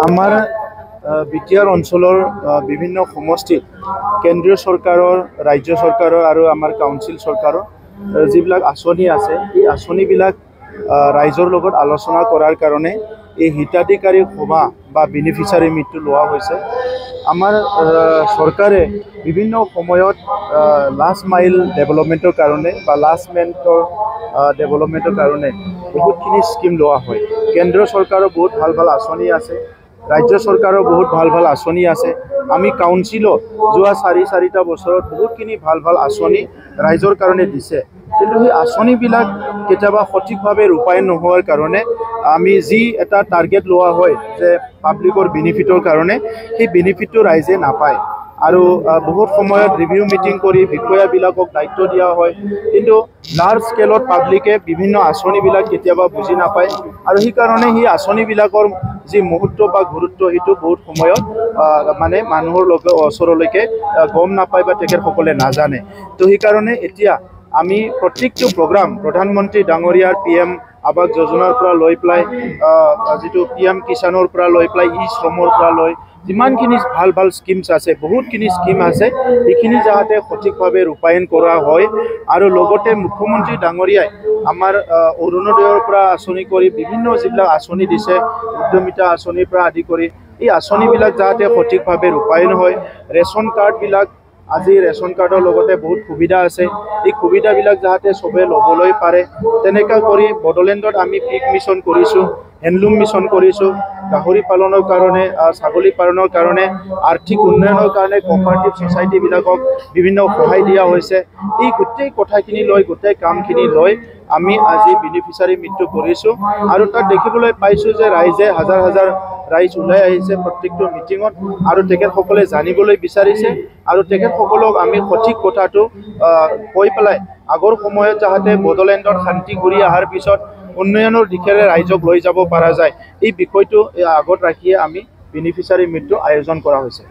আমাৰ বিটিআৰ অঞ্চলৰ বিভিন্ন সমষ্টিত কেন্দ্ৰীয় চৰকাৰৰ ৰাজ্য চৰকাৰৰ আৰু আমাৰ কাউন্সিল চৰকাৰৰ যিবিলাক আঁচনি আছে এই আঁচনিবিলাক ৰাইজৰ লগত আলোচনা কৰাৰ কাৰণে এই হিতাধিকাৰী সভা বা বেনিফিচিয়াৰী মিটটো লোৱা হৈছে। আমাৰ চৰকাৰে বিভিন্ন সময়ত লাষ্ট মাইল ডেভেলপমেণ্টৰ কাৰণে বা লাষ্ট মেণ্টৰ ডেভেলপমেণ্টৰ কাৰণে বহুতখিনি স্কিম লোৱা হয়। কেন্দ্ৰীয় চৰকাৰৰ বহুত ভাল ভাল আঁচনি আছে, ৰাজ্য চৰকাৰৰ বহুত ভাল ভাল আঁচনি আছে। আমি কাউন্সিলত যোৱা চাৰিটা বছৰত বহুতখিনি ভাল ভাল আঁচনি ৰাইজৰ কাৰণে দিছে, কিন্তু সেই আঁচনিবিলাক কেতিয়াবা সঠিকভাৱে ৰূপায়ণ নোহোৱাৰ কাৰণে আমি যি এটা টাৰ্গেট লোৱা হয় যে পাব্লিকৰ বেনিফিটৰ কাৰণে সেই বেনিফিটটো ৰাইজে নাপায়। আৰু বহুত সময়ত ৰিভিউ মিটিং কৰি বিষয়াবিলাকক দায়িত্ব দিয়া হয়, কিন্তু লাৰ্জ স্কেলত পাব্লিকে বিভিন্ন আঁচনিবিলাক কেতিয়াবা বুজি নাপায় আৰু সেইকাৰণে সেই আঁচনিবিলাকৰ যি মুহূৰ্ত বা গুৰুত্ব সেইটো বহুত সময়ত মানে মানুহৰ ওচৰলৈকে গম নাপায় বা তেখেতসকলে নাজানে। তো সেইকাৰণে এতিয়া আমি প্ৰত্যেকটো প্ৰগ্ৰাম প্ৰধানমন্ত্ৰী ডাঙৰীয়াৰ PM আৱাস যোজনাৰ পৰা লৈ পেলাই যিটো PM কিষাণৰ পৰা লৈ পেলাই শ্ৰমৰ পৰা লৈ যিমানখিনি ভাল ভাল স্কিমছ আছে, বহুতখিনি স্কিম আছে, সেইখিনি যাতে সঠিকভাৱে ৰূপায়ণ কৰা হয়। আৰু লগতে মুখ্যমন্ত্ৰী ডাঙৰীয়াই আমাৰ অৰুণোদয়ৰ পৰা আঁচনি কৰি বিভিন্ন যিবিলাক আঁচনি দিছে, উদ্যমিতা আঁচনিৰ পৰা আদি কৰি এই আঁচনিবিলাক যাতে সঠিকভাৱে ৰূপায়ণ হয়। ৰেচন কাৰ্ডবিলাক আজি ৰেচন কাৰ্ডৰ লগতে বহুত সুবিধা আছে, এই সুবিধাবিলাক যাতে চবে ল'বলৈ পাৰে। তেনেকৈ কৰি বড়োলেণ্ডত আমি পিক মিছন কৰিছোঁ, হেণ্ডলুম মিছন কৰিছোঁ, গাহৰি পালনৰ কাৰণে, ছাগলী পালনৰ কাৰণে, আৰ্থিক উন্নয়নৰ কাৰণে কোঅপাৰেটিভ ছ'চাইটিবিলাকক বিভিন্ন সহায় দিয়া হৈছে। এই গোটেই কথাখিনি লৈ গোটেই কামখিনি লৈ আমি আজি বেনিফিচিয়াৰী মিটটো কৰিছোঁ আৰু তাত দেখিবলৈ পাইছোঁ যে ৰাইজে হাজাৰ হাজাৰ ৰাইজ ওলাই আহিছে প্ৰত্যেকটো মিটিঙত আৰু তেখেতসকলে জানিবলৈ বিচাৰিছে আৰু তেখেতসকলক আমি সঠিক কথাটো কৈ পেলাই আগৰ সময়ত যাতে বড়োলেণ্ডৰ শান্তি ঘূৰি অহাৰ পিছত উন্নয়নৰ দিশেৰে ৰাইজক লৈ যাব পৰা যায়, এই বিষয়টো আগত ৰাখিয়ে আমি বেনিফিচিয়াৰী মিটটো আয়োজন কৰা হৈছে।